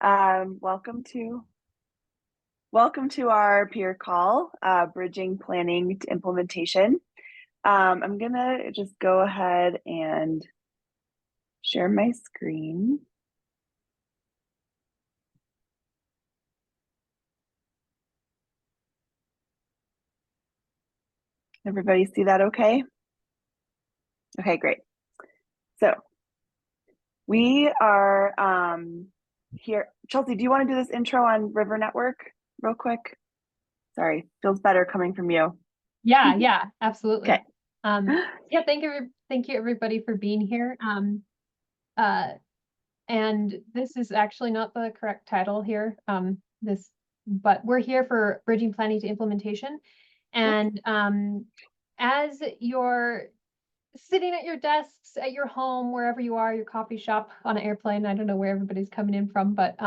Welcome to our peer call, bridging planning to implementation. I'm gonna just go ahead and share my screen. Everybody see that okay? Okay, great. So we are here. Chelsea, do you want to do this intro on River Network real quick? Sorry, feels better coming from you. Yeah, absolutely. Okay. Yeah, thank you everybody for being here. And this is actually not the correct title here. But we're here for bridging planning to implementation. And as you're sitting at your desks, at your home, wherever you are, your coffee shop, on an airplane, I don't know where everybody's coming in from, but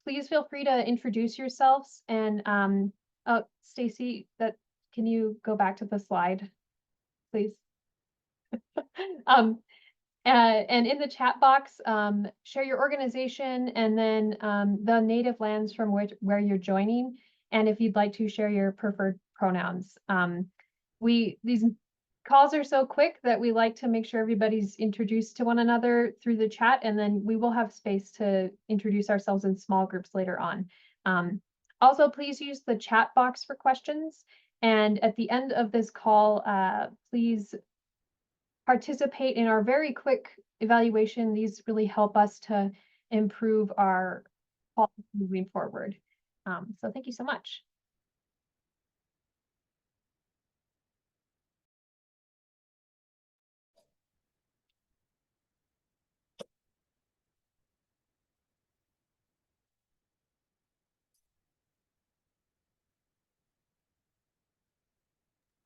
please feel free to introduce yourselves. And oh, Stacy, can you go back to the slide, please? And in the chat box, share your organization and then the native lands from where you're joining, and if you'd like to share your preferred pronouns. These calls are so quick that we like to make sure everybody's introduced to one another through the chat, and then we will have space to introduce ourselves in small groups later on. Also, please use the chat box for questions, and at the end of this call, please participate in our very quick evaluation. These really help us to improve our policy moving forward. So thank you so much.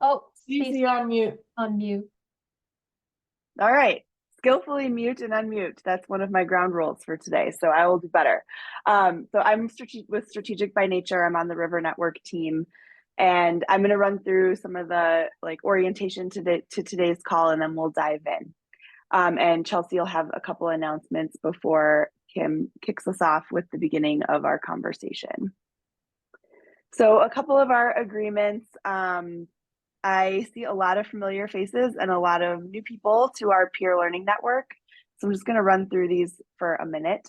Oh, Stacey, on mute. On mute. All right. Skillfully mute and unmute. That's one of my ground rules for today, so I will do better. So I'm with Strategic by Nature. I'm on the River Network team, and I'm going to run through some of the orientation to today's call, and then we'll dive in. And Chelsea will have a couple announcements before Kim kicks us off with the beginning of our conversation. So a couple of our agreements. I see a lot of familiar faces and a lot of new people to our peer learning network. So I'm just going to run through these for a minute.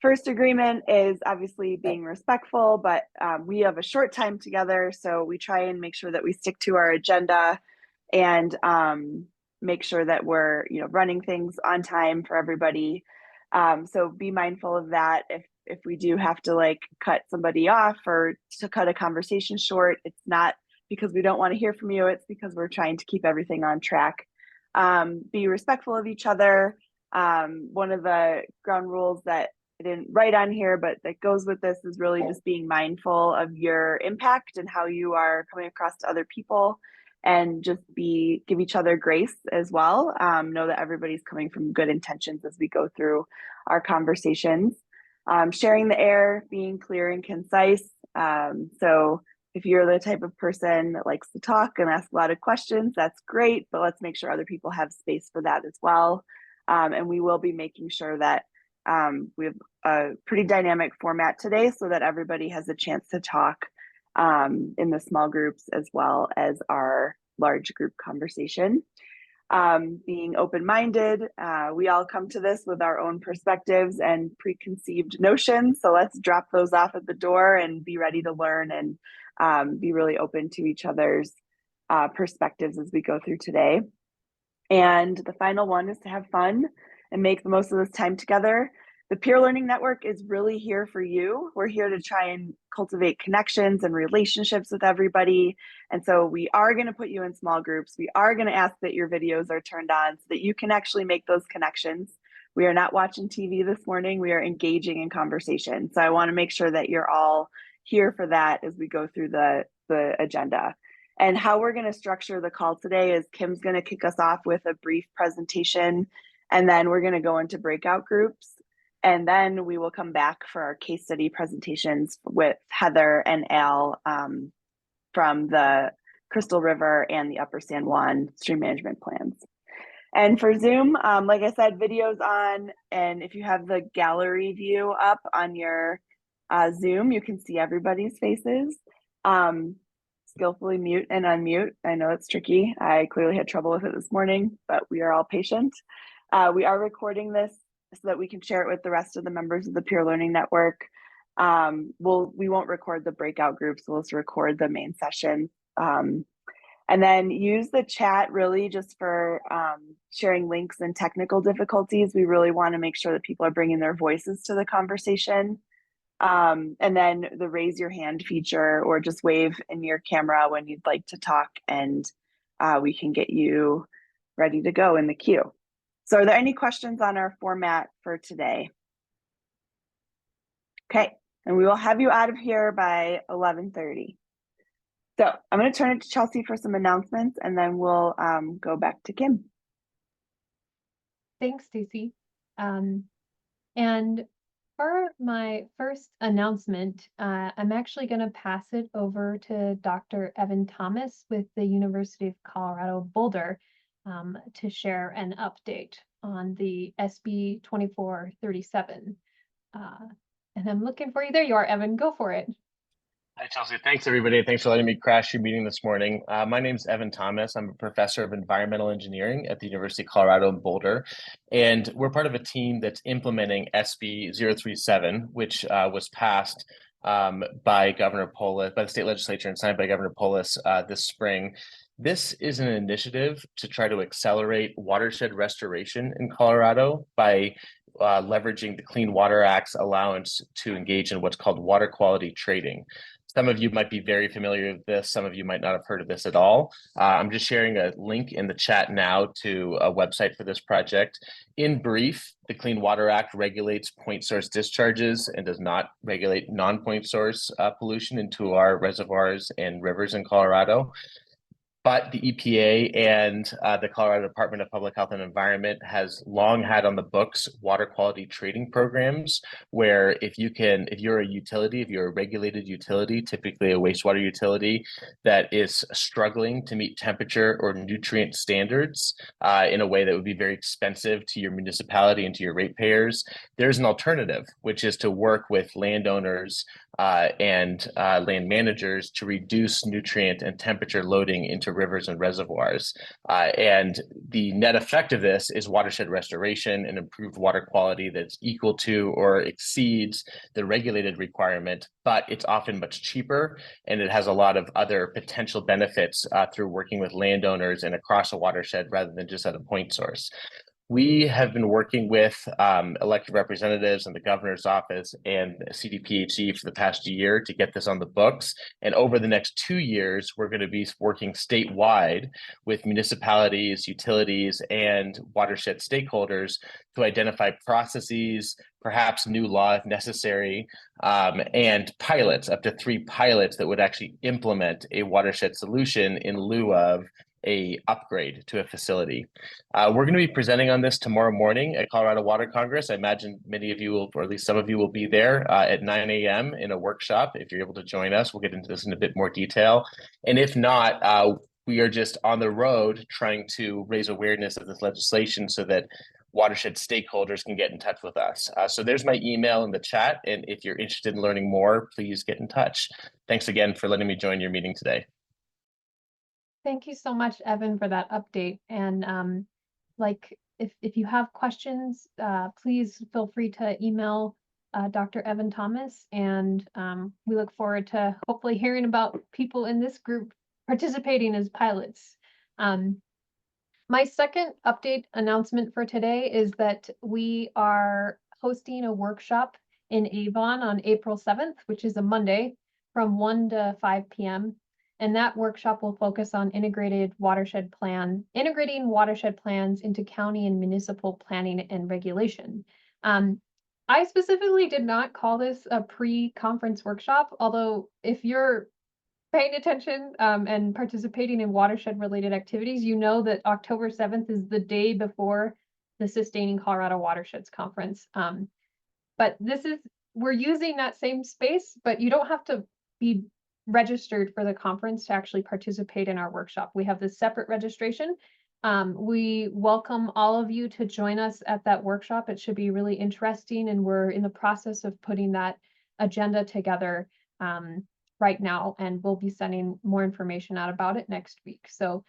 First agreement is obviously being respectful, but we have a short time together, so we try and make sure that we stick to our agenda and make sure that we're running things on time for everybody. So be mindful of that. If we do have to cut somebody off or to cut a conversation short, it's not because we don't want to hear from you. It's because we're trying to keep everything on track. Be respectful of each other. One of the ground rules that I didn't write on here, but that goes with this is really just being mindful of your impact and how you are coming across to other people, and just give each other grace as well. Know that everybody's coming from good intentions as we go through our conversations. Sharing the air, being clear and concise. So if you're the type of person that likes to talk and ask a lot of questions, that's great, but let's make sure other people have space for that as well. And we will be making sure that we have a pretty dynamic format today so that everybody has a chance to talk in the small groups as well as our large group conversation. Being open-minded, we all come to this with our own perspectives and preconceived notions, so let's drop those off at the door and be ready to learn and be really open to each other's perspectives as we go through today. And the final one is to have fun and make the most of this time together. The Peer Learning Network is really here for you. We're here to try and cultivate connections and relationships with everybody. And so we are going to put you in small groups. We are going to ask that your videos are turned on so that you can actually make those connections. We are not watching TV this morning. We are engaging in conversation. So I want to make sure that you're all here for that as we go through the agenda. And how we're going to structure the call today is Kim's going to kick us off with a brief presentation, and then we're going to go into breakout groups. And then we will come back for our case study presentations with Heather and Al from the Crystal River and the Upper San Juan stream management plans. And for Zoom, like I said, videos on, and if you have the gallery view up on your Zoom, you can see everybody's faces. Skillfully mute and unmute. I know it's tricky. I clearly had trouble with it this morning, but we are all patient. We are recording this so that we can share it with the rest of the members of the Peer Learning Network. We won't record the breakout groups. We'll just record the main session. And then use the chat really just for sharing links and technical difficulties. We really want to make sure that people are bringing their voices to the conversation. And then the raise your hand feature, or just wave in your camera when you'd like to talk, and we can get you ready to go in the queue. So are there any questions on our format for today? Okay, and we will have you out of here by 11:30. So I'm going to turn it to Chelsea for some announcements, and then we'll go back to Kim. Thanks, Stacy. And for my first announcement, I'm actually going to pass it over to Dr. Evan Thomas with the University of Colorado Boulder to share an update on the SB 2437. And I'm looking for you. There you are, Evan. Go for it. Hi, Chelsea. Thanks, everybody. Thanks for letting me crash your meeting this morning. My name is Evan Thomas. I'm a professor of environmental engineering at the University of Colorado in Boulder. And we're part of a team that's implementing SB 037, which was passed by Governor Polis, by the state legislature, and signed by Governor Polis this spring. This is an initiative to try to accelerate watershed restoration in Colorado by leveraging the Clean Water Act's allowance to engage in what's called water quality trading. Some of you might be very familiar with this. Some of you might not have heard of this at all. I'm just sharing a link in the chat now to a website for this project. In brief, the Clean Water Act regulates point source discharges and does not regulate non-point source pollution into our reservoirs and rivers in Colorado. But the EPA and the Colorado Department of Public Health and Environment has long had on the books water quality trading programs, where if you're a utility, if you're a regulated utility, typically a wastewater utility that is struggling to meet temperature or nutrient standards in a way that would be very expensive to your municipality and to your ratepayers, there's an alternative, which is to work with landowners and land managers to reduce nutrient and temperature loading into rivers and reservoirs. And the net effect of this is watershed restoration and improved water quality that's equal to or exceeds the regulated requirement, but it's often much cheaper, and it has a lot of other potential benefits through working with landowners and across a watershed rather than just at a point source. We have been working with elected representatives and the governor's office and CDPHE for the past year to get this on the books. And over the next 2 years, we're going to be working statewide with municipalities, utilities, and watershed stakeholders to identify processes, perhaps new law if necessary, and pilots, up to 3 pilots that would actually implement a watershed solution in lieu of a upgrade to a facility. We're going to be presenting on this tomorrow morning at Colorado Water Congress. I imagine many of you will, or at least some of you will be there at 9 a.m. in a workshop. If you're able to join us, we'll get into this in a bit more detail. And if not, we are just on the road trying to raise awareness of this legislation so that watershed stakeholders can get in touch with us. So there's my email in the chat. And if you're interested in learning more, please get in touch. Thanks again for letting me join your meeting today. Thank you so much, Evan, for that update. And if you have questions, please feel free to email Dr. Evan Thomas, and we look forward to hopefully hearing about people in this group participating as pilots. My second update announcement for today is that we are hosting a workshop in Avon on April 7th, which is a Monday, from 1 to 5 p.m. And that workshop will focus on integrating watershed plans into county and municipal planning and regulation. I specifically did not call this a pre-conference workshop, although if you're paying attention and participating in watershed related activities, you know that October 7th is the day before the Sustaining Colorado Watersheds Conference. But we're using that same space, but you don't have to be registered for the conference to actually participate in our workshop. We have this separate registration. We welcome all of you to join us at that workshop. It should be really interesting, and we're in the process of putting that agenda together right now, and we'll be sending more information out about it next week. So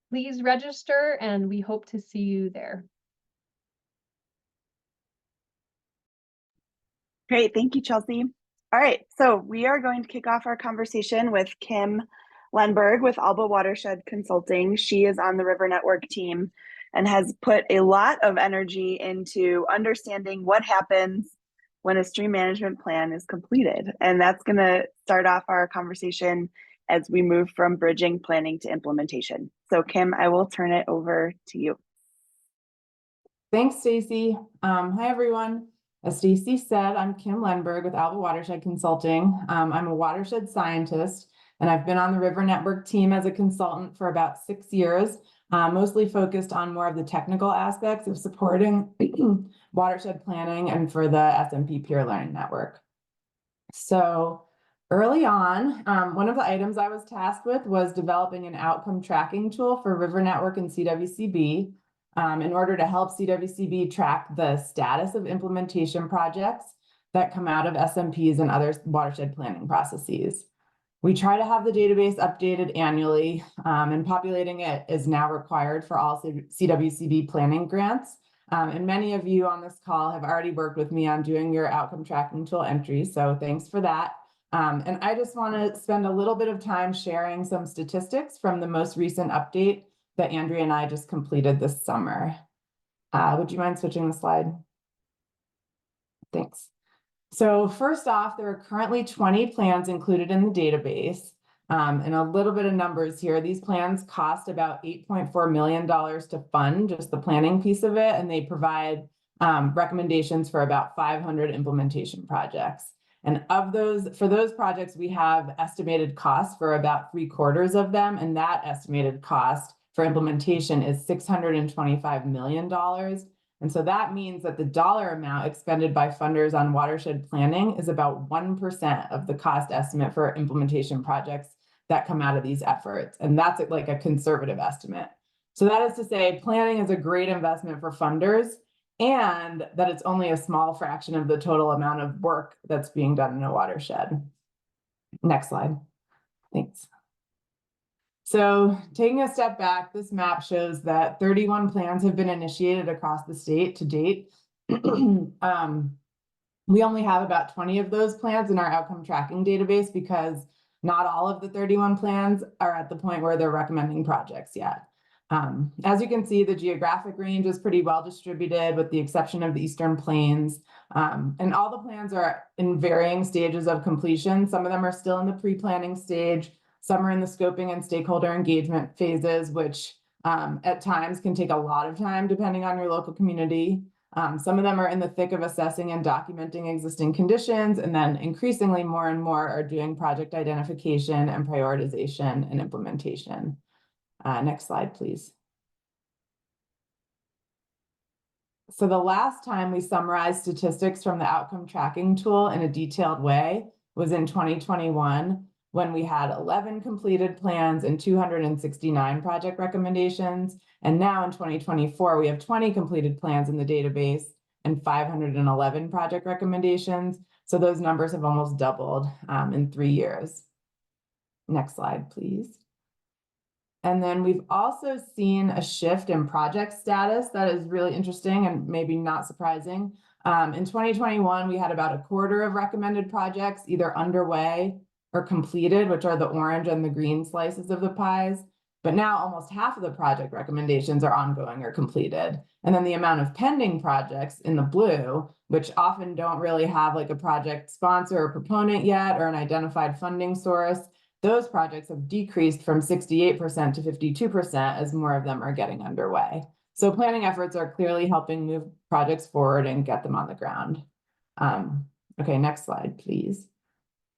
please register, and we hope to see you there. Great, thank you, Chelsea. All right, so we are going to kick off our conversation with Kim Lenberg with Alba Watershed Consulting. She is on the River Network team and has put a lot of energy into understanding what happens when a stream management plan is completed. And that's going to start off our conversation as we move from bridging, planning to implementation. So Kim, I will turn it over to you. Thanks, Stacy. Hi, everyone. As Stacy said, I'm Kim Lenberg with Alba Watershed Consulting. I'm a watershed scientist, and I've been on the River Network team as a consultant for about 6 years, mostly focused on more of the technical aspects of supporting watershed planning and for the SMP Peer Learning Network. So early on, one of the items I was tasked with was developing an outcome tracking tool for River Network and CWCB in order to help CWCB track the status of implementation projects that come out of SMPs and other watershed planning processes. We try to have the database updated annually, and populating it is now required for all CWCB planning grants. And many of you on this call have already worked with me on doing your outcome tracking tool entries, so thanks for that. And I just want to spend a little bit of time sharing some statistics from the most recent update that Andrea and I just completed this summer. Would you mind switching the slide? Thanks. So first off, there are currently 20 plans included in the database. And a little bit of numbers here. These plans cost about $8.4 million to fund just the planning piece of it, and they provide recommendations for about 500 implementation projects. And of those, for those projects, we have estimated costs for about 3/4 of them, and that estimated cost for implementation is $625 million. And so that means that the dollar amount expended by funders on watershed planning is about 1% of the cost estimate for implementation projects that come out of these efforts. And that's like a conservative estimate. So that is to say, planning is a great investment for funders, and that it's only a small fraction of the total amount of work that's being done in a watershed. Next slide. Thanks. So taking a step back, this map shows that 31 plans have been initiated across the state to date. We only have about 20 of those plans in our outcome tracking database because not all of the 31 plans are at the point where they're recommending projects yet. As you can see, the geographic range is pretty well distributed with the exception of the Eastern Plains. And all the plans are in varying stages of completion. Some of them are still in the pre-planning stage. Some are in the scoping and stakeholder engagement phases, which at times can take a lot of time depending on your local community. Some of them are in the thick of assessing and documenting existing conditions, and then increasingly more and more are doing project identification and prioritization and implementation. Next slide, please. So the last time we summarized statistics from the outcome tracking tool in a detailed way was in 2021, when we had 11 completed plans and 269 project recommendations. And now in 2024, we have 20 completed plans in the database and 511 project recommendations. So those numbers have almost doubled in 3 years. Next slide, please. And then we've also seen a shift in project status that is really interesting and maybe not surprising. In 2021, we had about 1/4 of recommended projects either underway or completed, which are the orange and the green slices of the pies. But now almost half of the project recommendations are ongoing or completed. And then the amount of pending projects in the blue, which often don't really have like a project sponsor or proponent yet or an identified funding source, those projects have decreased from 68% to 52% as more of them are getting underway. So planning efforts are clearly helping move projects forward and get them on the ground. Okay, next slide, please.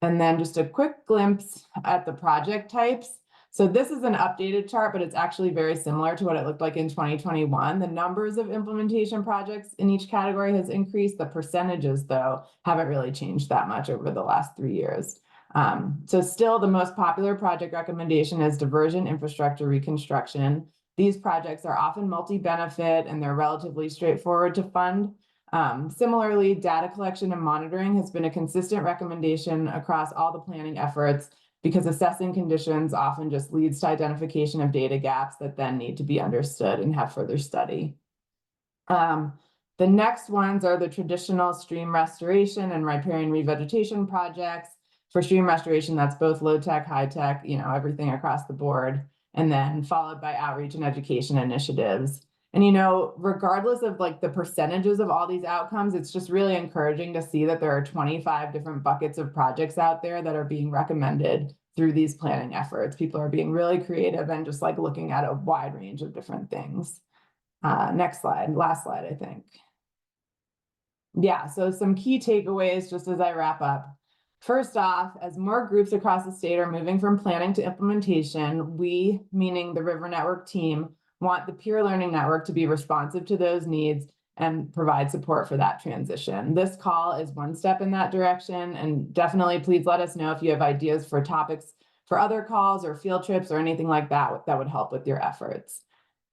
And then just a quick glimpse at the project types. So this is an updated chart, but it's actually very similar to what it looked like in 2021. The numbers of implementation projects in each category has increased. The percentages, though, haven't really changed that much over the last 3 years. So still the most popular project recommendation is diversion infrastructure reconstruction. These projects are often multi-benefit and they're relatively straightforward to fund. Similarly, data collection and monitoring has been a consistent recommendation across all the planning efforts because assessing conditions often just leads to identification of data gaps that then need to be understood and have further study. The next ones are the traditional stream restoration and riparian revegetation projects. For stream restoration, that's both low tech, high tech, everything across the board, and then followed by outreach and education initiatives. And, regardless of like the percentages of all these outcomes, it's just really encouraging to see that there are 25 different buckets of projects out there that are being recommended through these planning efforts. People are being really creative and just like looking at a wide range of different things. Next slide, last slide, I think. Yeah, so some key takeaways just as I wrap up. First off, as more groups across the state are moving from planning to implementation, we, meaning the River Network team, want the peer learning network to be responsive to those needs and provide support for that transition. This call is one step in that direction, and definitely please let us know if you have ideas for topics for other calls or field trips or anything like that that would help with your efforts.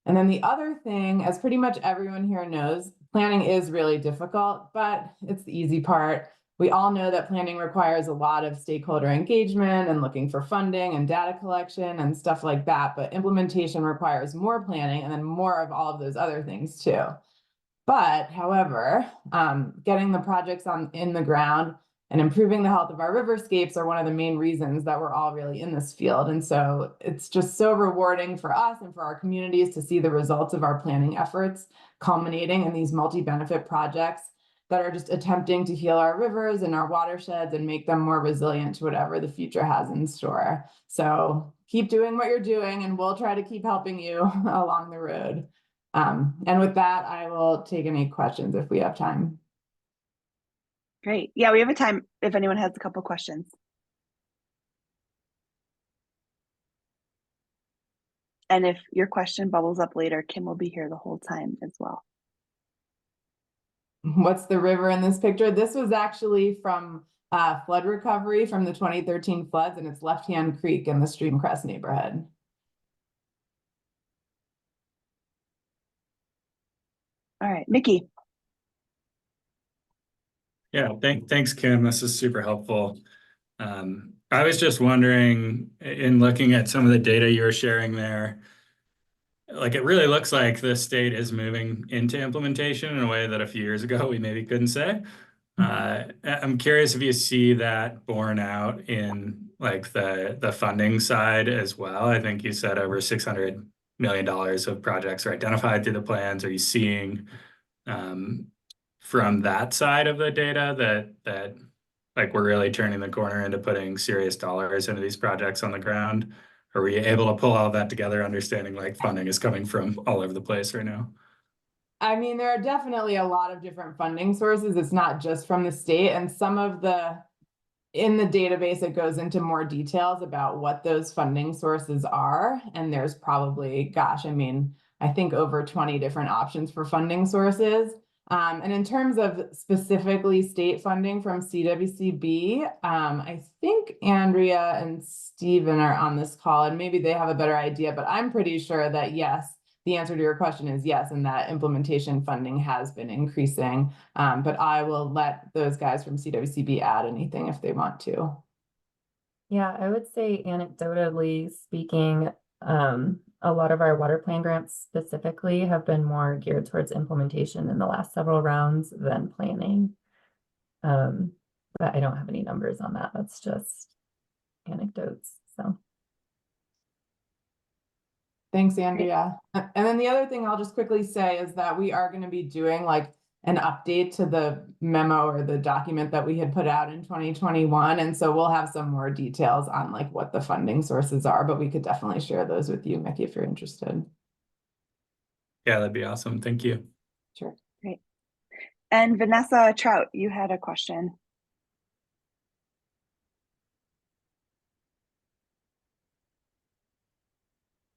And then the other thing, as pretty much everyone here knows, planning is really difficult, but it's the easy part. We all know that planning requires a lot of stakeholder engagement and looking for funding and data collection and stuff like that, but implementation requires more planning and then more of all of those other things too. But however, getting the projects in the ground and improving the health of our riverscapes are one of the main reasons that we're all really in this field. And so it's just so rewarding for us and for our communities to see the results of our planning efforts culminating in these multi-benefit projects that are just attempting to heal our rivers and our watersheds and make them more resilient to whatever the future has in store. So keep doing what you're doing and we'll try to keep helping you along the road. And with that, I will take any questions if we have time. Great. Yeah, we have a time if anyone has a couple questions. And if your question bubbles up later, Kim will be here the whole time as well. What's the river in this picture? This was actually from flood recovery from the 2013 floods, and it's Left Hand Creek in the Streamcrest neighborhood. All right, Mickey. Yeah, thanks, Kim. This is super helpful. I was just wondering, in looking at some of the data you were sharing there, like it really looks like the state is moving into implementation in a way that a few years ago we maybe couldn't say. I'm curious if you see that borne out in like the funding side as well. I think you said over $600 million of projects are identified through the plans. Are you seeing from that side of the data that like we're really turning the corner into putting serious dollars into these projects on the ground? Are we able to pull all of that together, understanding like funding is coming from all over the place right now? I mean, there are definitely a lot of different funding sources. It's not just from the state, and some of in the database, it goes into more details about what those funding sources are. And there's probably, gosh, I mean, I think over 20 different options for funding sources. And in terms of specifically state funding from CWCB, I think Andrea and Stephen are on this call and maybe they have a better idea, but I'm pretty sure that yes, the answer to your question is yes, and that implementation funding has been increasing. But I will let those guys from CWCB add anything if they want to. Yeah, I would say anecdotally speaking, a lot of our water plan grants specifically have been more geared towards implementation in the last several rounds than planning. But I don't have any numbers on that. That's just anecdotes. So. Thanks, Andrea. And then the other thing I'll just quickly say is that we are going to be doing like an update to the memo or the document that we had put out in 2021. And so we'll have some more details on like what the funding sources are, but we could definitely share those with you, Mickey, if you're interested. Yeah, that'd be awesome. Thank you. Sure. Great. And Vanessa Trout, you had a question.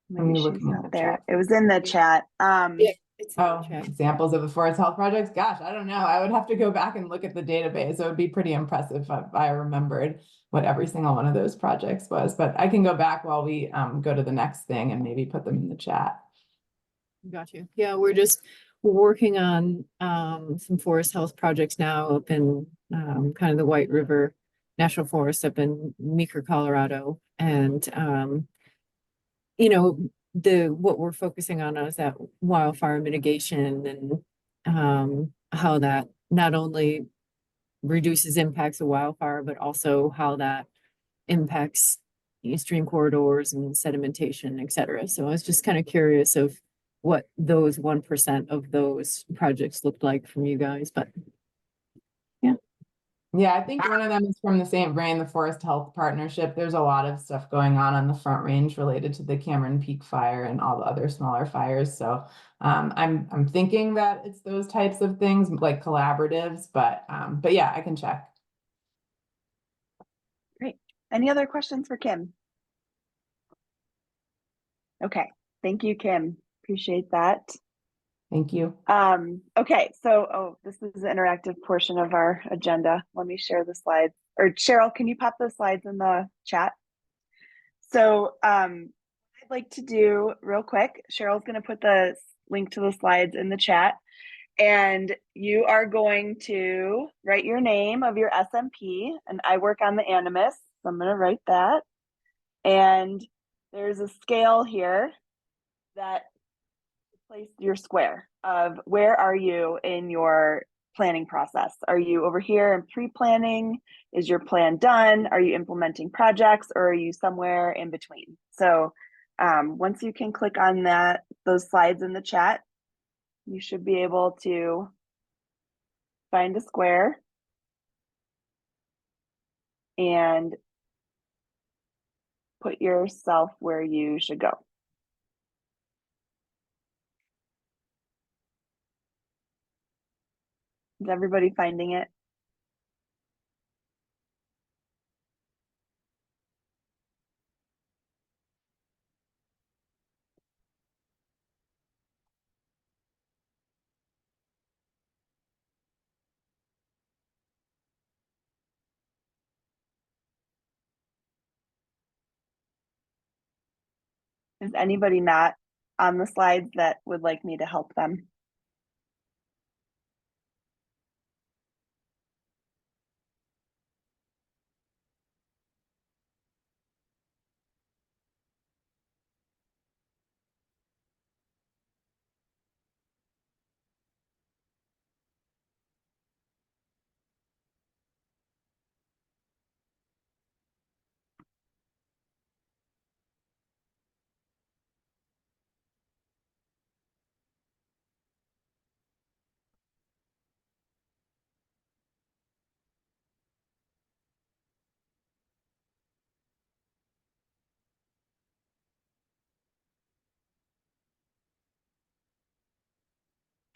Maybe she's not there. It was in the chat. Examples of the forest health projects. Gosh, I don't know. I would have to go back and look at the database. It would be pretty impressive if I remembered what every single one of those projects was. But I can go back while we go to the next thing and maybe put them in the chat. Got you. Yeah, we're working on some forest health projects now up in kind of the White River National Forest up in Meeker, Colorado. And you know, what we're focusing on is that wildfire mitigation and how that not only reduces impacts of wildfire, but also how that impacts stream corridors and sedimentation, et cetera. So I was just kind of curious of what those 1% of those projects looked like from you guys, but Yeah, I think one of them is from the St. Vrain, the Forest Health Partnership. There's a lot of stuff going on the Front Range related to the Cameron Peak fire and all the other smaller fires. So I'm thinking that it's those types of things like collaboratives, but yeah, I can check. Great. Any other questions for Kim? Okay, thank you, Kim. Appreciate that. Thank you. Okay, so this is the interactive portion of our agenda. Let me share the slides. Or Cheryl, can you pop the slides in the chat? So I'd like to do real quick, Cheryl's going to put the link to the slides in the chat. And you are going to write your name of your SMP. And I work on the Animus, so I'm going to write that. And there's a scale here that place your square of where are you in your planning process. Are you over here in pre-planning? Is your plan done? Are you implementing projects, or are you somewhere in between? So once you can click on those slides in the chat, you should be able to find a square and put yourself where you should go. Is everybody finding it? Is anybody not on the slides that would like me to help them?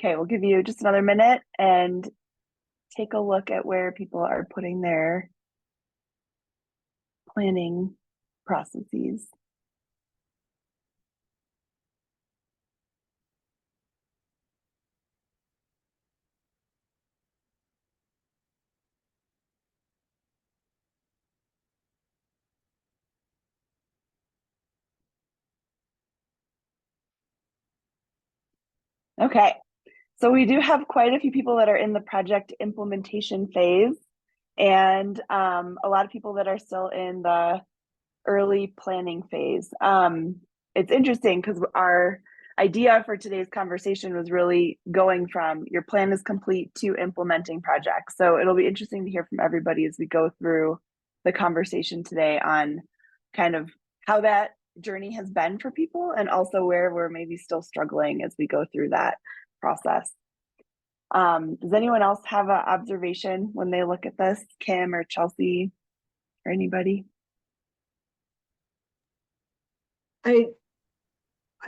Okay, we'll give you just another minute and take a look at where people are putting their planning processes. Okay, so we do have quite a few people that are in the project implementation phase, and a lot of people that are still in the early planning phase. It's interesting because our idea for today's conversation was really going from your plan is complete to implementing projects. So it'll be interesting to hear from everybody as we go through the conversation today on kind of how that journey has been for people, and also where we're maybe still struggling as we go through that process. Does anyone else have an observation when they look at this? Kim or Chelsea or anybody?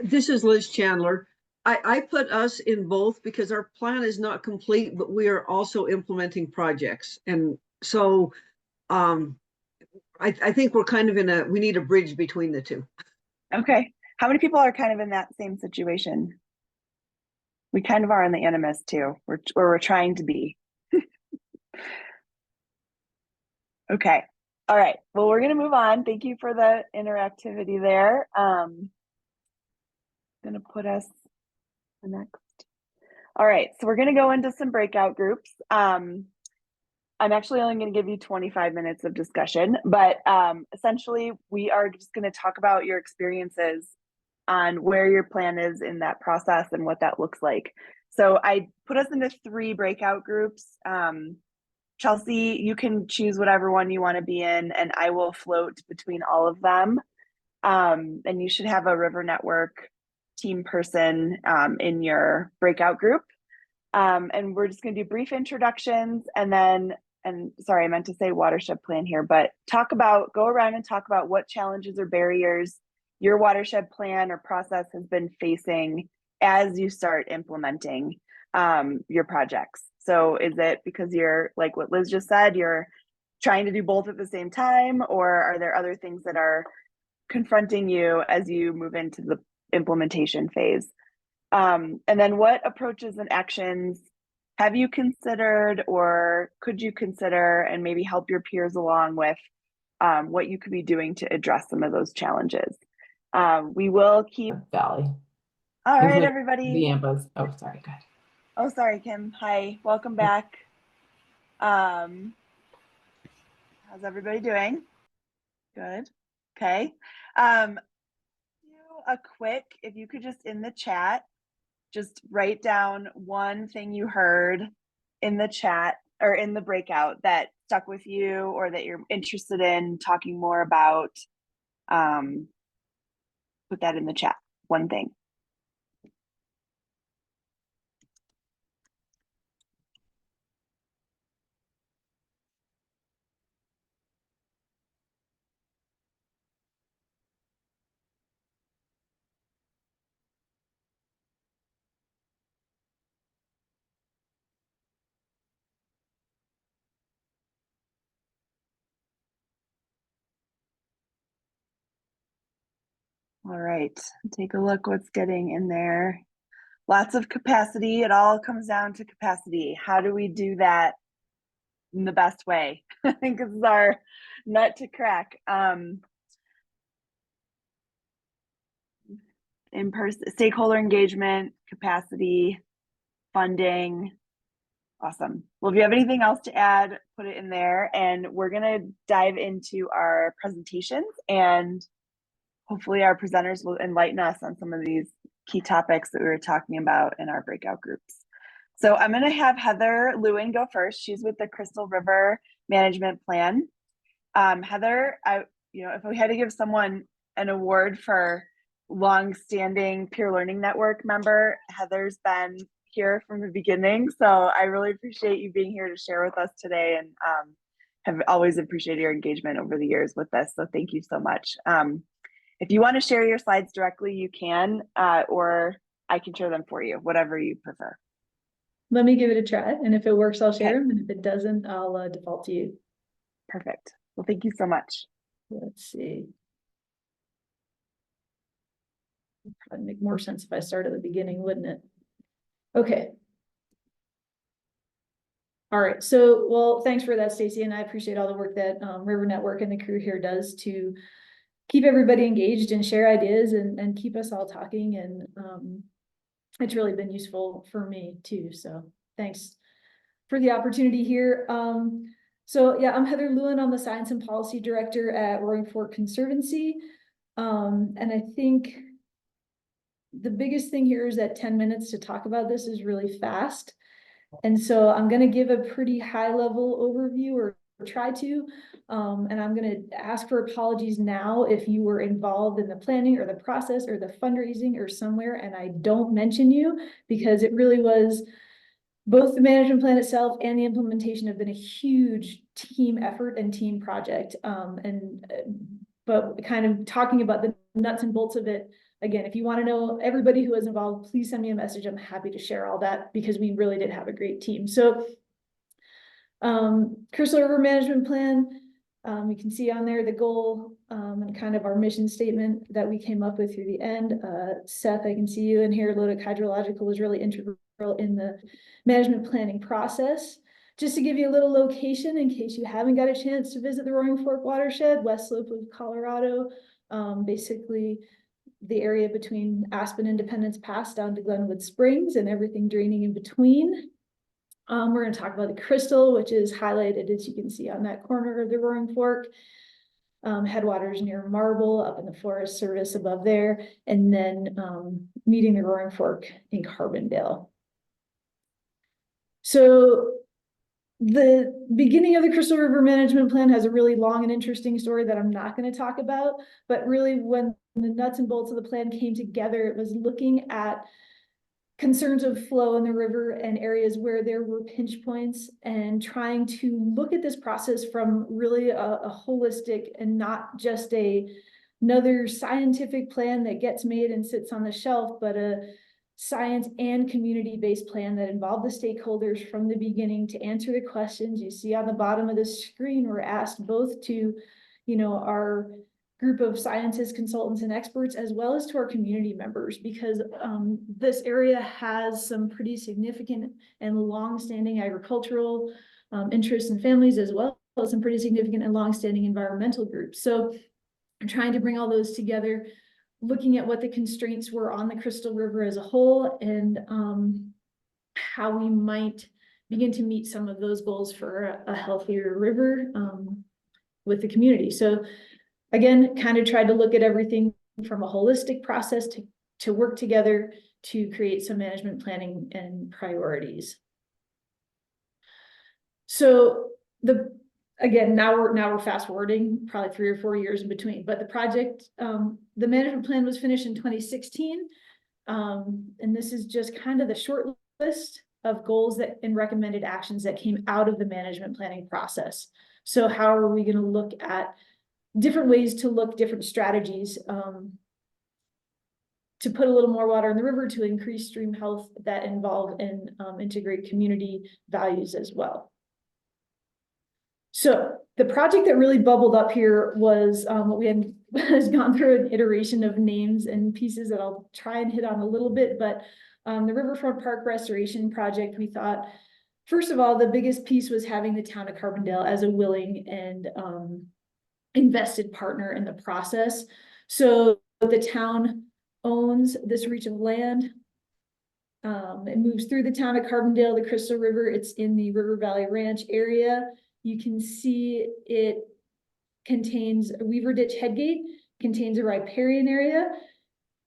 This is Liz Chandler. I put us in both because our plan is not complete, but we are also implementing projects. And so I think we're kind of we need a bridge between the two. Okay. How many people are kind of in that same situation? We kind of are in the Animus too, or we're trying to be. Okay. All right. Well, we're going to move on. Thank you for the interactivity there. Going to put us Next. All right, so we're going to go into some breakout groups. I'm actually only going to give you 25 minutes of discussion, but essentially we are just going to talk about your experiences on where your plan is in that process and what that looks like. So I put us into 3 breakout groups. Chelsea, you can choose whatever one you want to be in, and I will float between all of them. And you should have a River Network team person in your breakout group. And we're just going to do brief introductions and then, and sorry, I meant to say watershed plan here, but go around and talk about what challenges or barriers your watershed plan or process has been facing as you start implementing your projects. So is it because you're, like what Liz just said, you're trying to do both at the same time, or are there other things that are confronting you as you move into the implementation phase? And then what approaches and actions have you considered or could you consider and maybe help your peers along with what you could be doing to address some of those challenges? We will keep Valley. all right, Including everybody. The AMBAs. Oh, sorry, go ahead. Oh, sorry, Kim. Hi, welcome back. How's everybody doing? Good. Okay. Do a quick, if you could just in the chat, just write down one thing you heard in the chat or in the breakout that stuck with you or that you're interested in talking more about. Put that in the chat, one thing. All right, take a look what's getting in there. Lots of capacity. It all comes down to capacity. How do we do that in the best way? I think this is our nut to crack. In-person stakeholder engagement, capacity, funding. Awesome. Well, if you have anything else to add, put it in there, and we're going to dive into our presentations, and hopefully our presenters will enlighten us on some of these key topics that we were talking about in our breakout groups. So I'm going to have Heather Lewin go first. She's with the Crystal River Management Plan. Heather, if we had to give someone an award for long-standing peer learning network member, Heather's been here from the beginning. So I really appreciate you being here to share with us today, and have always appreciated your engagement over the years with this. So thank you so much. If you want to share your slides directly, you can, or I can share them for you, whatever you prefer. Let me give it a try, and if it works, I'll share them, and if it doesn't, I'll default to you. Perfect. Well, thank you so much. Let's see. It'd probably make more sense if I start at the beginning, wouldn't it? Okay. All right. So, well, thanks for that, Stacy, and I appreciate all the work that River Network and the crew here does to keep everybody engaged and share ideas and keep us all talking. And it's really been useful for me too. So thanks for the opportunity here. So yeah, I'm Heather Lewin. I'm the Science and Policy Director at Roaring Fork Conservancy. And I think the biggest thing here is that 10 minutes to talk about this is really fast. And so I'm going to give a pretty high level overview or try to, and I'm going to ask for apologies now if you were involved in the planning or the process or the fundraising or somewhere and I don't mention you, because it really was both the management plan itself and the implementation have been a huge team effort and team project. But kind of talking about the nuts and bolts of it, again, if you want to know everybody who was involved, please send me a message. I'm happy to share all that because we really did have a great team. So Crystal River Management Plan, you can see on there the goal and kind of our mission statement that we came up with through the end. Seth, I can see you in here. Lotic Hydrological was really integral in the management planning process. Just to give you a little location in case you haven't got a chance to visit the Roaring Fork Watershed, west slope of Colorado, basically the area between Aspen Independence Pass down to Glenwood Springs and everything draining in between. We're going to talk about the Crystal, which is highlighted, as you can see, on that corner of the Roaring Fork. Headwaters near Marble up in the Forest Service above there, and then meeting the Roaring Fork in Carbondale. So the beginning of the Crystal River Management Plan has a really long and interesting story that I'm not going to talk about, but really when the nuts and bolts of the plan came together, it was looking at concerns of flow in the river and areas where there were pinch points, and trying to look at this process from really a holistic and not just another scientific plan that gets made and sits on the shelf, but a science and community-based plan that involved the stakeholders from the beginning to answer the questions you see on the bottom of the screen. We're asked both to, our group of scientists, consultants, and experts, as well as to our community members, because this area has some pretty significant and long-standing agricultural interests and families, as well as some pretty significant and long-standing environmental groups. So I'm trying to bring all those together, looking at what the constraints were on the Crystal River as a whole, and how we might begin to meet some of those goals for a healthier river with the community. So again, kind of tried to look at everything from a holistic process to work together to create some management planning and priorities. So again, now we're fast forwarding probably 3 or 4 years in between, but the project, the management plan was finished in 2016. And this is just kind of the short list of goals and recommended actions that came out of the management planning process. So how are we going to look at different ways to look, different strategies to put a little more water in the river, to increase stream health that involve and integrate community values as well. So the project that really bubbled up here was what we has gone through an iteration of names and pieces that I'll try and hit on a little bit, but the Riverfront Park Restoration Project, we thought, first of all, the biggest piece was having the town of Carbondale as a willing and invested partner in the process. So the town owns this reach of land. It moves through the town of Carbondale, the Crystal River. It's in the River Valley Ranch area. You can see it contains a Weaver Ditch Headgate, contains a riparian area.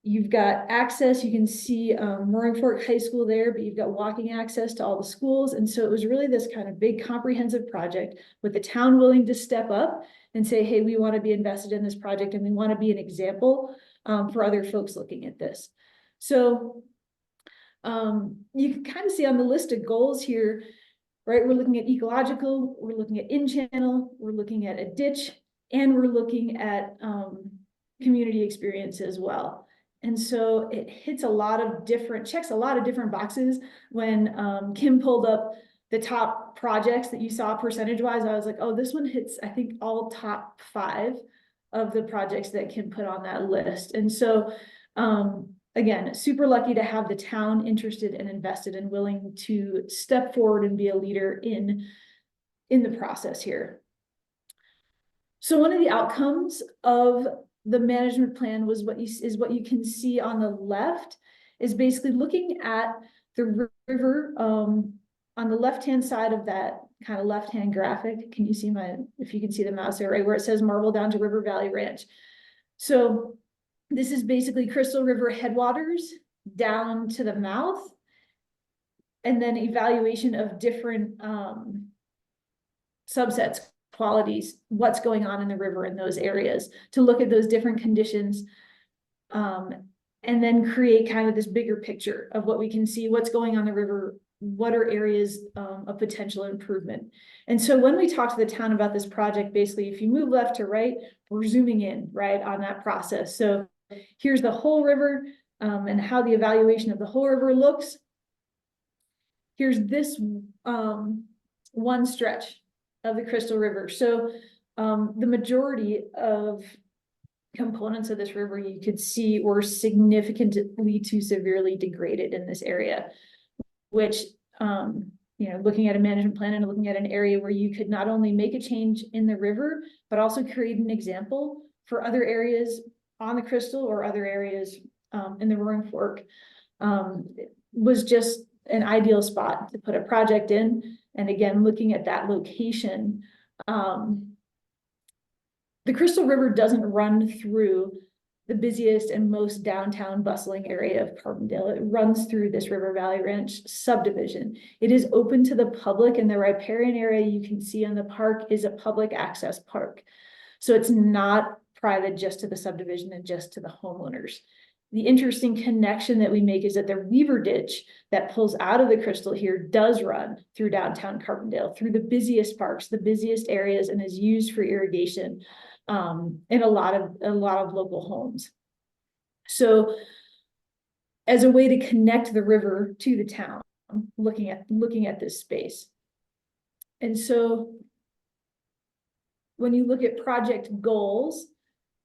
You've got access, you can see Roaring Fork High School there, but you've got walking access to all the schools. And so it was really this kind of big comprehensive project with the town willing to step up and say, hey, we want to be invested in this project and we want to be an example for other folks looking at this. So you can kind of see on the list of goals here, right? We're looking at ecological, we're looking at in-channel, we're looking at a ditch, and we're looking at community experience as well. And so it hits checks a lot of different boxes. When Kim pulled up the top projects that you saw percentage-wise, I was like, oh, this one hits, I think, all top 5 of the projects that Kim put on that list. And so, again, super lucky to have the town interested and invested and willing to step forward and be a leader in the process here. So one of the outcomes of the management plan was what you can see on the left, is basically looking at the river on the left-hand side of that kind of left-hand graphic. Can you see if you can see the mouse there, right where it says Marble down to River Valley Ranch. So this is basically Crystal River headwaters down to the mouth, and then evaluation of different subsets, qualities, what's going on in the river in those areas, to look at those different conditions, and then create kind of this bigger picture of what we can see, what's going on the river, what are areas of potential improvement. And so when we talk to the town about this project, basically, if you move left to right, we're zooming in, right, on that process. So here's the whole river and how the evaluation of the whole river looks. Here's this one stretch of the Crystal River. So the majority of components of this river you could see were significantly to severely degraded in this area, which, looking at a management plan and looking at an area where you could not only make a change in the river, but also create an example for other areas on the Crystal or other areas in the Roaring Fork, was just an ideal spot to put a project in. And again, looking at that location, the Crystal River doesn't run through the busiest and most downtown bustling area of Carbondale. It runs through this River Valley Ranch subdivision. It is open to the public, and the riparian area you can see in the park is a public access park. So it's not private just to the subdivision and just to the homeowners. The interesting connection that we make is that the Weaver Ditch that pulls out of the Crystal here does run through downtown Carbondale, through the busiest parks, the busiest areas, and is used for irrigation in a lot of local homes. So as a way to connect the river to the town, looking at this space. And so when you look at project goals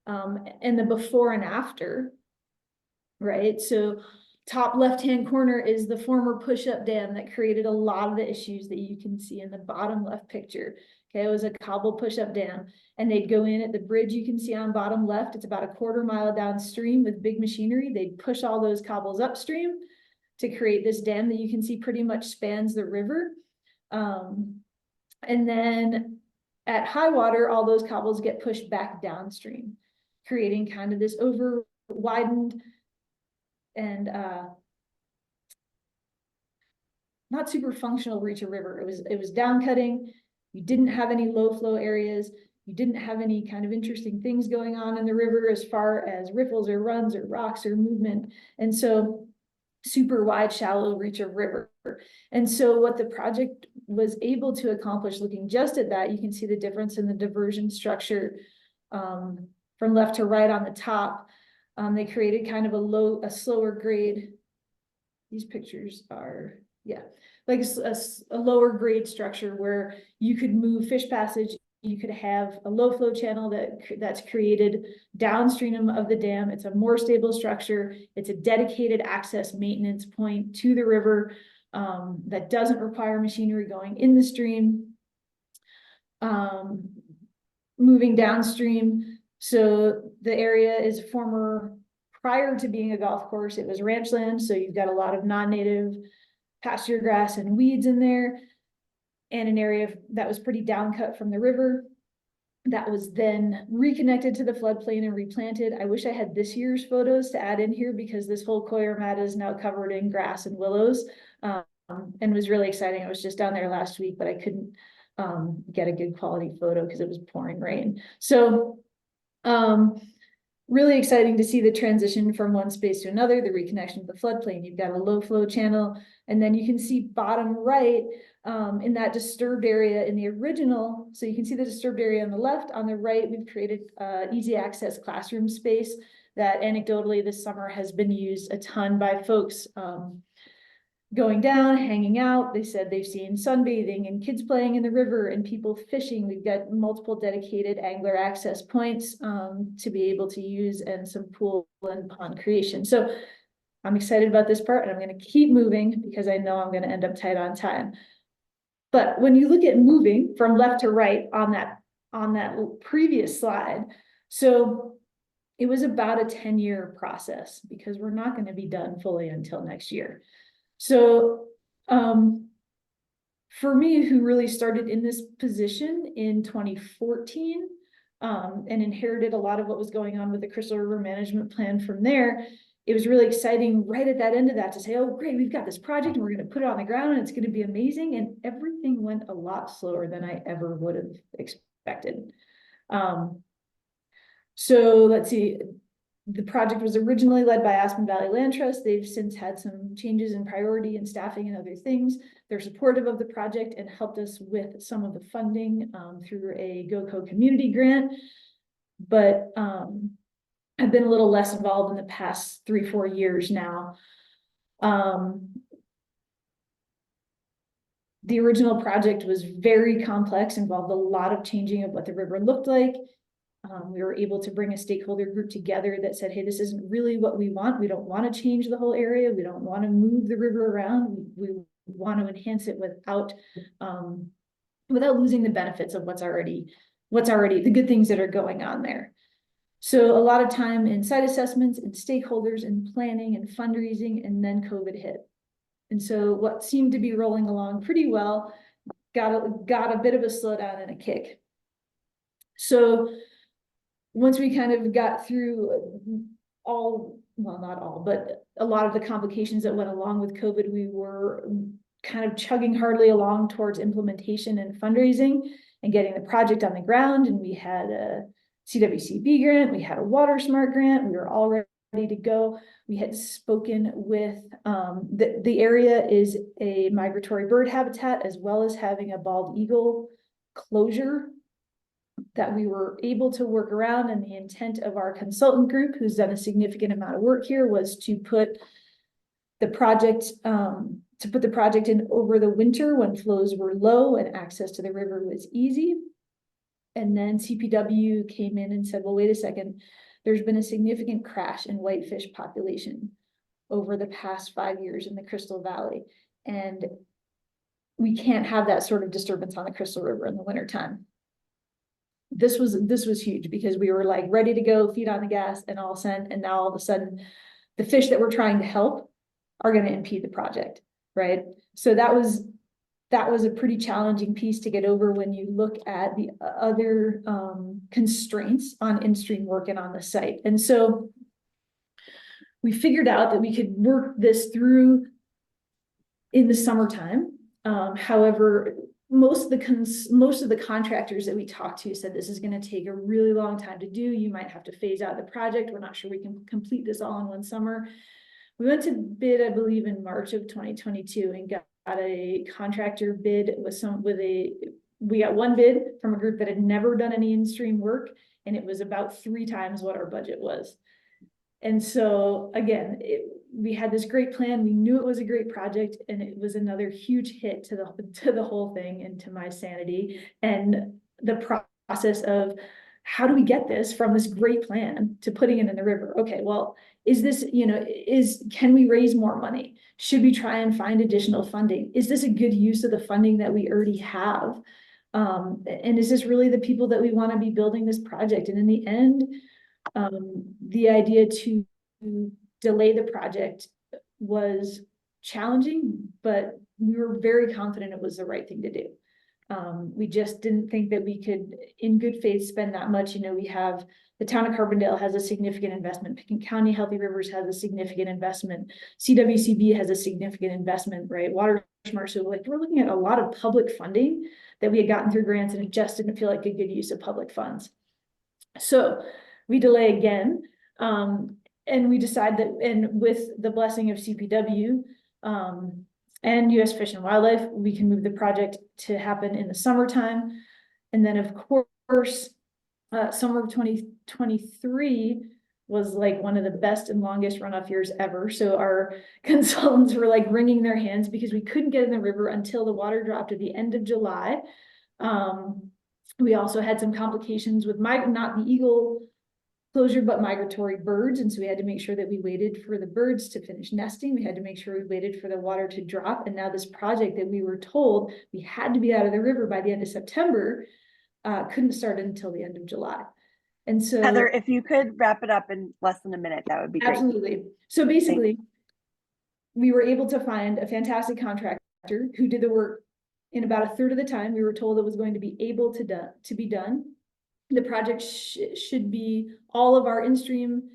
and the before and after, right? So top left-hand corner is the former push-up dam that created a lot of the issues that you can see in the bottom left picture. Okay, it was a cobble push-up dam, and they'd go in at the bridge you can see on bottom left. It's about a 1/4 mile downstream with big machinery. They'd push all those cobbles upstream to create this dam that you can see pretty much spans the river. And then at high water, all those cobbles get pushed back downstream, creating kind of this over widened and not super functional reach of river. It was down cutting. You didn't have any low flow areas. You didn't have any kind of interesting things going on in the river as far as riffles or runs or rocks or movement. And so super wide, shallow reach of river. And so what the project was able to accomplish, looking just at that, you can see the difference in the diversion structure from left to right on the top. They created kind of a slower grade. These pictures are, yeah, like a lower grade structure where you could move fish passage. You could have a low flow channel that's created downstream of the dam. It's a more stable structure. It's a dedicated access maintenance point to the river that doesn't require machinery going in the stream. Moving downstream. So the area is prior to being a golf course, it was ranch land. So you've got a lot of non-native pasture grass and weeds in there, and an area that was pretty down cut from the river that was then reconnected to the floodplain and replanted. I wish I had this year's photos to add in here because this whole Coyer mat is now covered in grass and willows, and was really exciting. I was just down there last week, but I couldn't get a good quality photo because it was pouring rain. So really exciting to see the transition from one space to another, the reconnection of the floodplain. You've got a low flow channel, and then you can see bottom right in that disturbed area in the original. So you can see the disturbed area on the left. On the right, we've created easy access classroom space that anecdotally this summer has been used a ton by folks going down, hanging out. They said they've seen sunbathing and kids playing in the river and people fishing. We've got multiple dedicated angler access points to be able to use, and some pool and pond creation. So I'm excited about this part, and I'm going to keep moving because I know I'm going to end up tight on time. But when you look at moving from left to right on that previous slide, so it was about a 10-year process because we're not going to be done fully until next year. So for me, who really started in this position in 2014 and inherited a lot of what was going on with the Crystal River Management Plan from there, it was really exciting right at that end of that to say, oh, great, we've got this project and we're going to put it on the ground and it's going to be amazing. And everything went a lot slower than I ever would have expected. So let's see. The project was originally led by Aspen Valley Land Trust. They've since had some changes in priority and staffing and other things. They're supportive of the project and helped us with some of the funding through a GoCo community grant. But I've been a little less involved in the past 3-4 years now. The original project was very complex, involved a lot of changing of what the river looked like. We were able to bring a stakeholder group together that said, hey, this isn't really what we want. We don't want to change the whole area. We don't want to move the river around. We want to enhance it without losing the benefits of what's already the good things that are going on there. So a lot of time in site assessments and stakeholders and planning and fundraising, and then COVID hit. And so what seemed to be rolling along pretty well got a bit of a slowdown and a kick. So once we kind of got through all, well, not all, but a lot of the complications that went along with COVID, we were kind of chugging hardly along towards implementation and fundraising and getting the project on the ground. And we had a CWCB grant, we had a WaterSmart grant, we were all ready to go. We had spoken with, the area is a migratory bird habitat, as well as having a bald eagle closure that we were able to work around. And the intent of our consultant group, who's done a significant amount of work here, was to put the project in over the winter when flows were low and access to the river was easy. And then CPW came in and said, well, wait a second, there's been a significant crash in whitefish population over the past 5 years in the Crystal Valley. And we can't have that sort of disturbance on the Crystal River in the wintertime. This was huge, because we were like ready to go, feet on the gas and all sent. And now all of a sudden the fish that we're trying to help are going to impede the project, right? So that was a pretty challenging piece to get over when you look at the other constraints on in-stream work and on the site. And so we figured out that we could work this through in the summertime. However, most of the contractors that we talked to said this is going to take a really long time to do. You might have to phase out the project. We're not sure we can complete this all in one summer. We went to bid, I believe, in March of 2022 and got a contractor bid we got one bid from a group that had never done any in-stream work, and it was about 3 times what our budget was. And so again, we had this great plan. We knew it was a great project, and it was another huge hit to the whole thing and to my sanity and the process of how do we get this from this great plan to putting it in the river? Okay, well, is this, can we raise more money? Should we try and find additional funding? Is this a good use of the funding that we already have? And is this really the people that we want to be building this project? And in the end, the idea to delay the project was challenging, but we were very confident it was the right thing to do. We just didn't think that we could, in good faith, spend that much. We have the town of Carbondale has a significant investment. Pickens County Healthy Rivers has a significant investment. CWCB has a significant investment, right? WaterSmart. So we're looking at a lot of public funding that we had gotten through grants, and it just didn't feel like a good use of public funds. So we delay again. And we decide that, and with the blessing of CPW, and US Fish and Wildlife, we can move the project to happen in the summertime. And then of course, summer of 2023 was like one of the best and longest runoff years ever. So our consultants were like wringing their hands because we couldn't get in the river until the water dropped at the end of July. We also had some complications with not the eagle closure, but migratory birds. And so we had to make sure that we waited for the birds to finish nesting. We had to make sure we waited for the water to drop. And now this project that we were told we had to be out of the river by the end of September, couldn't start until the end of July. And so Heather, if you could wrap it up in less than a minute, that would be great. Absolutely. So basically, we were able to find a fantastic contractor who did the work in about a third of the time we were told it was going to be able to be done. The project should be, all of our in-stream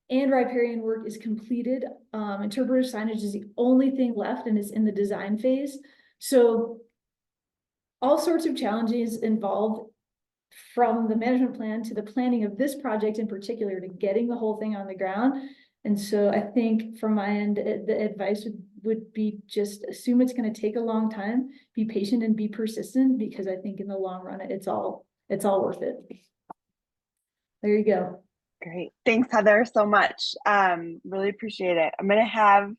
and riparian work is completed. Interpretive signage is the only thing left, and it's in the design phase. So all sorts of challenges involved, from the management plan to the planning of this project in particular, to getting the whole thing on the ground. And so I think from my end, the advice would be just assume it's going to take a long time, be patient and be persistent, because I think in the long run, it's all worth it. There you go. Great. Thanks, Heather, so much. Really appreciate it. I'm going to have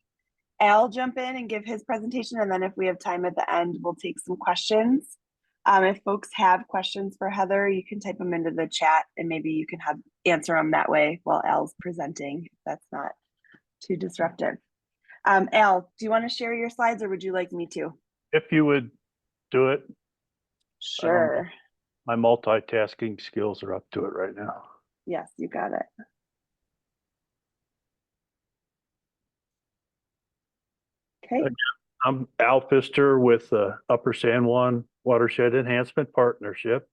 Al jump in and give his presentation. And then if we have time at the end, we'll take some questions. If folks have questions for Heather, you can type them into the chat and maybe you can answer them that way while Al's presenting, if that's not too disruptive. Al, do you want to share your slides, or would you like me to? If you would do it. Sure. My multitasking skills are up to it right now. Yes, you got it. Okay. I'm Al Pfister with the Upper San Juan Watershed Enhancement Partnership.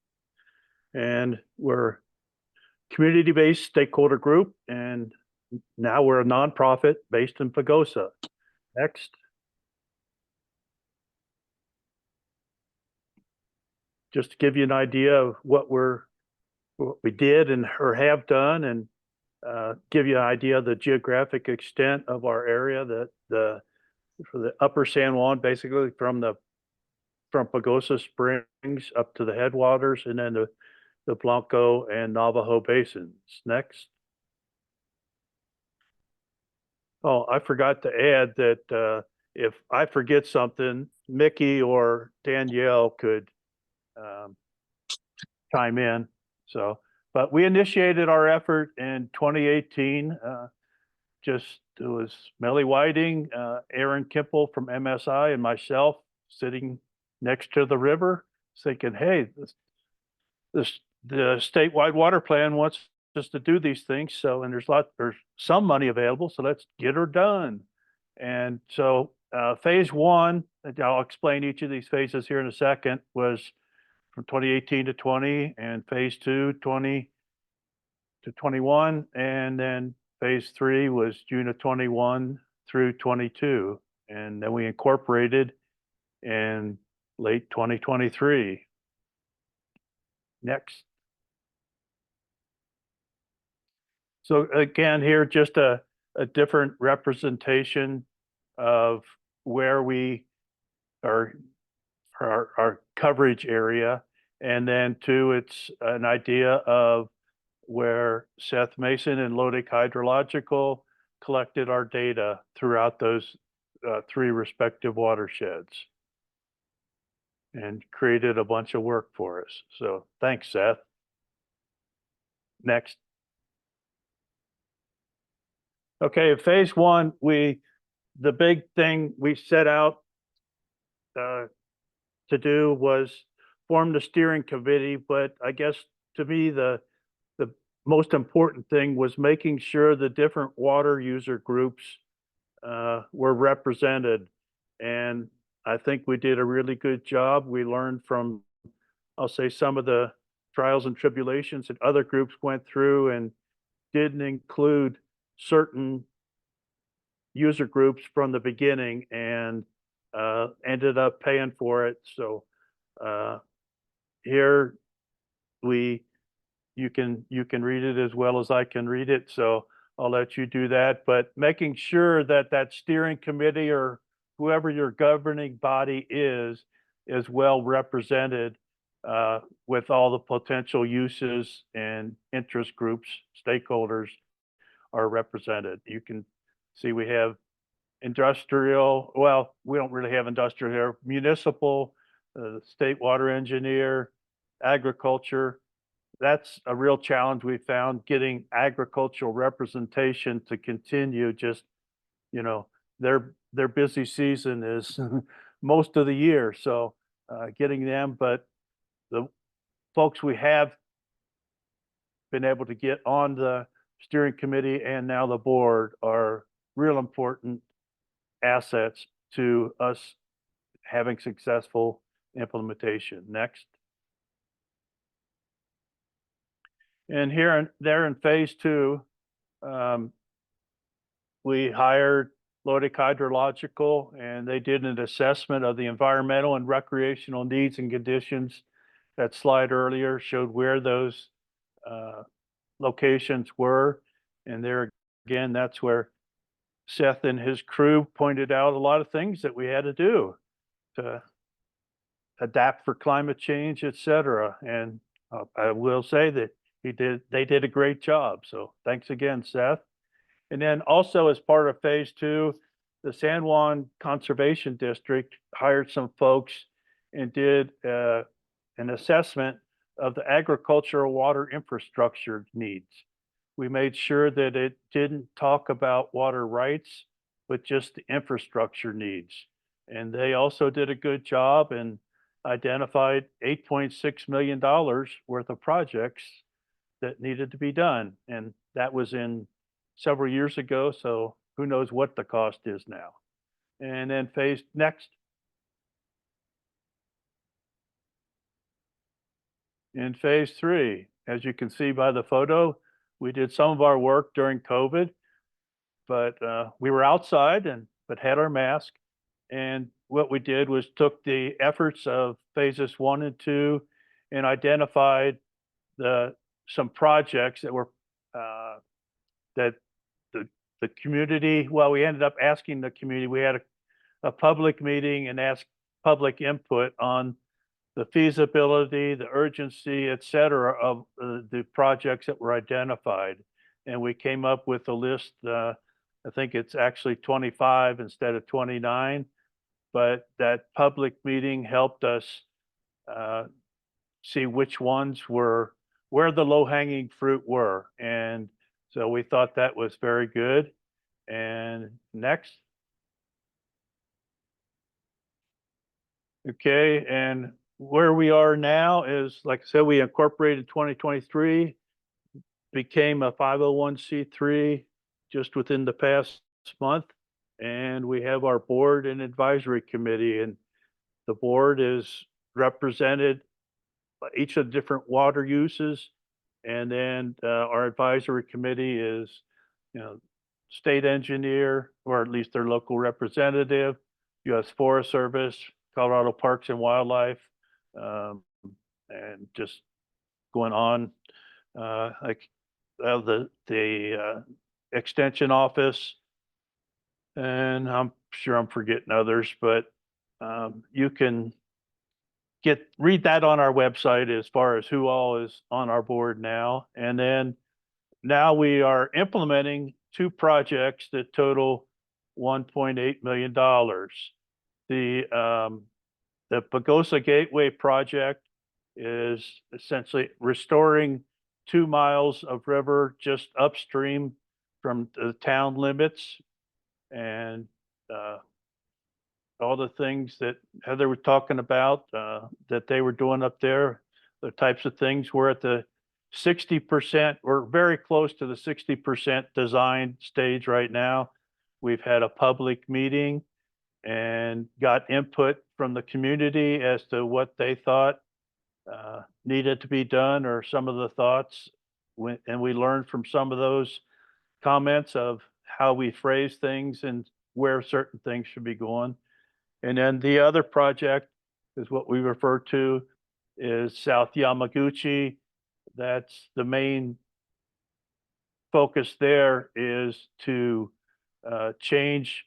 And we're a community-based stakeholder group, and now we're a nonprofit based in Pagosa. Next. Just to give you an idea of what we did and or have done, and give you an idea of the geographic extent of our area, for the Upper San Juan, basically from Pagosa Springs up to the headwaters, and then the Blanco and Navajo basins. Next. Oh, I forgot to add that if I forget something, Mickey or Danielle could chime in. So, but we initiated our effort in 2018. It was Melly Whiting, Aaron Kimple from MSI, and myself sitting next to the river, thinking, "Hey, the statewide water plan wants us to do these things. So, and there's some money available, so let's get her done." And so, phase one, and I'll explain each of these phases here in a second, was from 2018 to 20, and phase two, 20 to 21, and then phase three was June of 21 through 22, and then we incorporated in late 2023. Next. So again, here just a different representation of where we are, our coverage area, and then two, it's an idea of where Seth Mason and Lodic Hydrological collected our data throughout those three respective watersheds and created a bunch of work for us. So thanks, Seth. Next. Okay, phase one, the big thing we set out to do was form the steering committee, but I guess to me the most important thing was making sure the different water user groups were represented. And I think we did a really good job. We learned from, I'll say, some of the trials and tribulations that other groups went through and didn't include certain user groups from the beginning, and ended up paying for it. So here you can read it as well as I can read it, so I'll let you do that. But making sure that that steering committee or whoever your governing body is well represented with all the potential uses and interest groups, stakeholders are represented. You can see we have industrial, well, we don't really have industrial here, municipal, state water engineer, agriculture. That's a real challenge we found, getting agricultural representation to continue. Just, their busy season is most of the year, so getting them. But the folks we have been able to get on the steering committee and now the board are real important assets to us having successful implementation. Next. And here and there in phase two, we hired Lodic Hydrological, and they did an assessment of the environmental and recreational needs and conditions. That slide earlier showed where those locations were. And there again, that's where Seth and his crew pointed out a lot of things that we had to do to adapt for climate change, et cetera. And I will say that they did a great job. So thanks again, Seth. And then also as part of phase two, the San Juan Conservation District hired some folks and did an assessment of the agricultural water infrastructure needs. We made sure that it didn't talk about water rights, but just the infrastructure needs. And they also did a good job and identified $8.6 million worth of projects that needed to be done. And that was in several years ago. So who knows what the cost is now. And then next. In phase 3, as you can see by the photo, we did some of our work during COVID, but we were outside but had our mask. And what we did was took the efforts of phases 1 and 2 and identified some projects that were that the community. Well, we ended up asking the community. We had a public meeting and asked public input on the feasibility, the urgency, et cetera, of the projects that were identified. And we came up with a list, I think it's actually 25 instead of 29, but that public meeting helped us see which ones were, where the low-hanging fruit were. And so we thought that was very good. And next. Okay, and where we are now is, like I said, we incorporated 2023, became a 501c3 just within the past month. And we have our board and advisory committee, and the board is represented by each of the different water uses. And then our advisory committee is, state engineer, or at least their local representative, U.S. Forest Service, Colorado Parks and Wildlife, and just going on, like the extension office, and I'm sure I'm forgetting others, but you can read that on our website as far as who all is on our board now. And then now we are implementing 2 projects that total $1.8 million. The Pagosa Gateway project is essentially restoring 2 miles of river just upstream from the town limits, and all the things that Heather was talking about that they were doing up there, the types of things. We're at the 60%, we're very close to the 60% design stage right now. We've had a public meeting and got input from the community as to what they thought needed to be done, or some of the thoughts. And we learned from some of those comments of how we phrase things and where certain things should be going. And then the other project is what we refer to is South Yamaguchi. That's the main focus there, is to change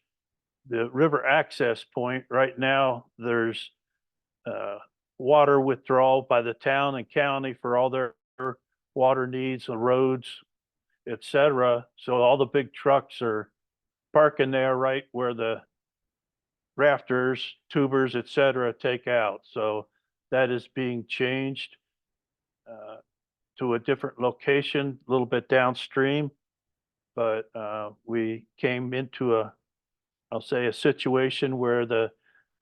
the river access point. Right now, there's water withdrawal by the town and county for all their water needs, the roads, et cetera. So all the big trucks are parking there right where the rafters, tubers, et cetera, take out. So that is being changed to a different location, a little bit downstream. But we came into I'll say a situation where the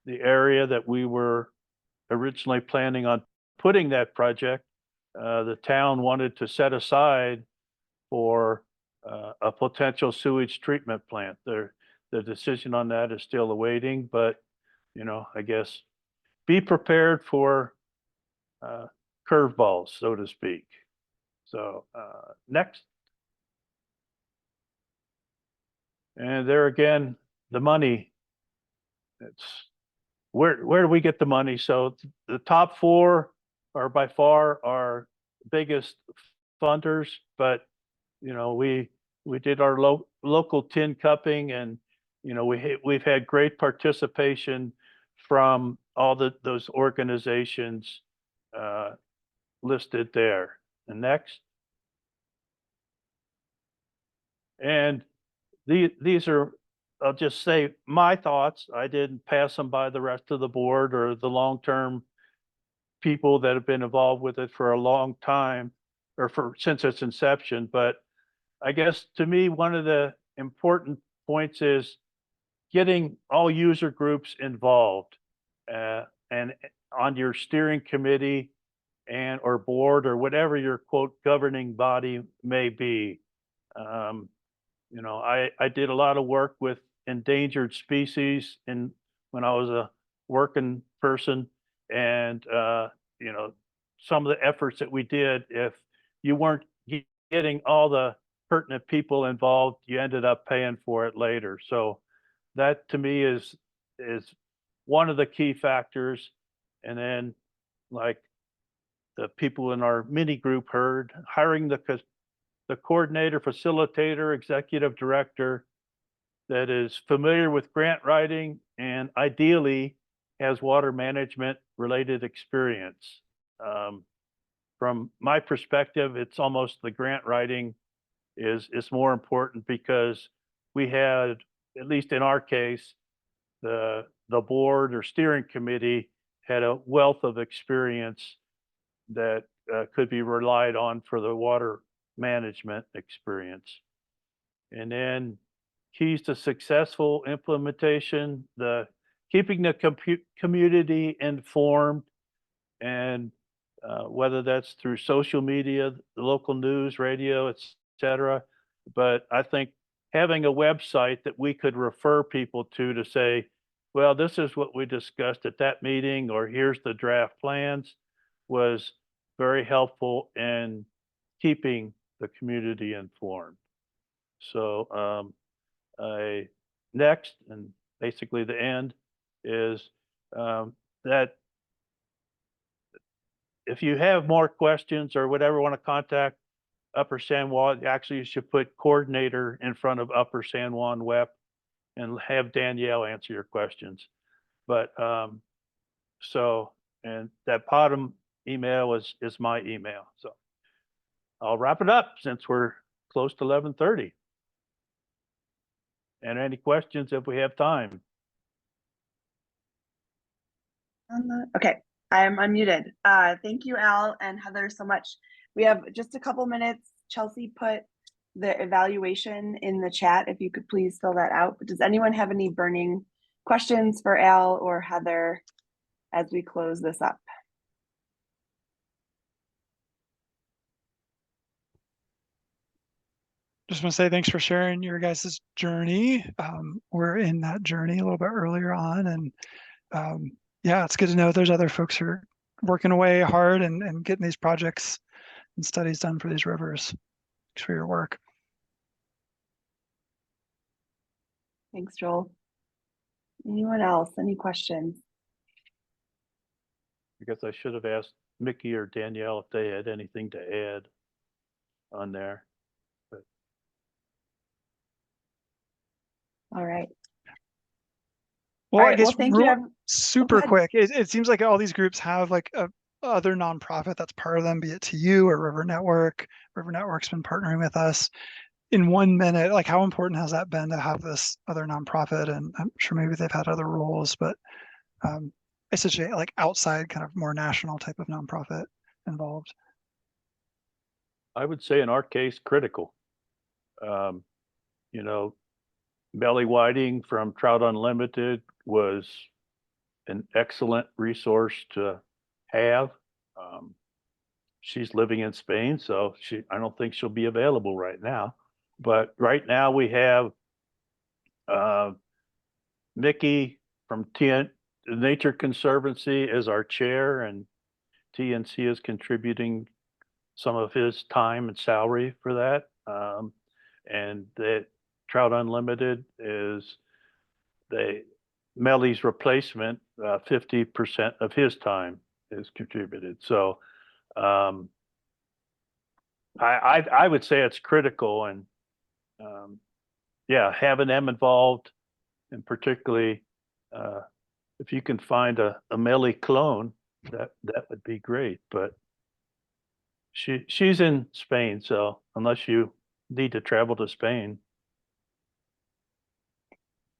area that we were originally planning on putting that project, the town wanted to set aside for a potential sewage treatment plant. The decision on that is still awaiting, but I guess be prepared for curveballs, so to speak. So next. And there again, the money. It's where do we get the money? So the top 4 are by far our biggest funders, but we did our local tin cupping, and we've had great participation from all those organizations listed there. And next. And these are, I'll just say, my thoughts. I didn't pass them by the rest of the board or the long-term people that have been involved with it for a long time, or since its inception. But I guess to me, one of the important points is getting all user groups involved and on your steering committee, and or board or whatever your quote governing body may be. You know, I did a lot of work with endangered species when I was a working person, and you know, some of the efforts that we did, if you weren't getting all the pertinent people involved, you ended up paying for it later. So that to me is one of the key factors. And then, like the people in our mini group heard, hiring the coordinator, facilitator, executive director that is familiar with grant writing and ideally has water management related experience. From my perspective, it's almost the grant writing is more important, because we had, at least in our case, the board or steering committee had a wealth of experience that could be relied on for the water management experience. And then keys to successful implementation, keeping the community informed, and whether that's through social media, the local news, radio, etc. But I think having a website that we could refer people to say, well, this is what we discussed at that meeting, or here's the draft plans, was very helpful in keeping the community informed. So next, and basically the end, is that if you have more questions or whatever, want to contact Upper San Juan, actually you should put coordinator in front of Upper San Juan WEP and have Danielle answer your questions. But so, and that bottom email is my email. So I'll wrap it up since we're close to 11:30. And any questions if we have time? Okay, I am unmuted. Thank you, Al and Heather, so much. We have just a couple minutes. Chelsea put the evaluation in the chat. If you could please fill that out. But does anyone have any burning questions for Al or Heather as we close this up? Just want to say thanks for sharing your guys' journey. We're in that journey a little bit earlier on, and yeah, it's good to know there's other folks who are working away hard and getting these projects and studies done for these rivers. Thanks for your work. Thanks, Joel. Anyone else? Any questions? I guess I should have asked Mickey or Danielle if they had anything to add on there. But All right. Well, All right, I guess well, thank you. super quick. It seems like all these groups have like a other nonprofit that's part of them, be it TU or River Network. River Network's been partnering with us. In 1 minute, like how important has that been to have this other nonprofit? And I'm sure maybe they've had other roles, but it's such a like outside kind of more national type of nonprofit involved. I would say in our case, critical. You know, Melly Whiting from Trout Unlimited was an excellent resource to have. She's living in Spain, so I don't think she'll be available right now. But right now we have Mickey from Nature Conservancy as our chair, and TNC is contributing some of his time and salary for that. And that Trout Unlimited is Melly's replacement. 50% of his time is contributed. So I would say it's critical, and yeah, having them involved, and particularly if you can find a Melly clone, that would be great. But she's in Spain, so unless you need to travel to Spain.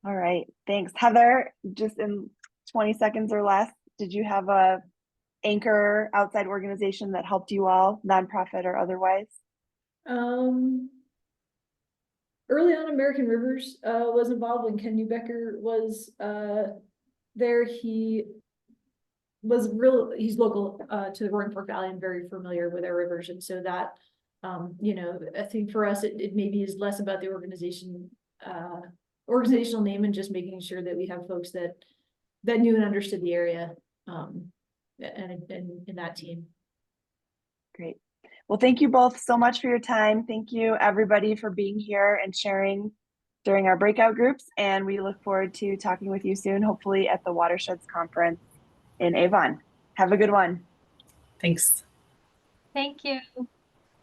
All right, thanks. Heather, just in 20 seconds or less, did you have a anchor outside organization that helped you all, nonprofit or otherwise? Early on, American Rivers was involved when Ken Neubecker was there. He he's local to the Roaring Fork Valley and very familiar with our rivers. And so that, you know, I think for us, it maybe is less about the organizational name and just making sure that we have folks that knew and understood the area and in that team. Great. Well, thank you both so much for your time. Thank you everybody for being here and sharing during our breakout groups. And we look forward to talking with you soon, hopefully at the Watersheds conference in Avon. Have a good one. Thanks. Thank you.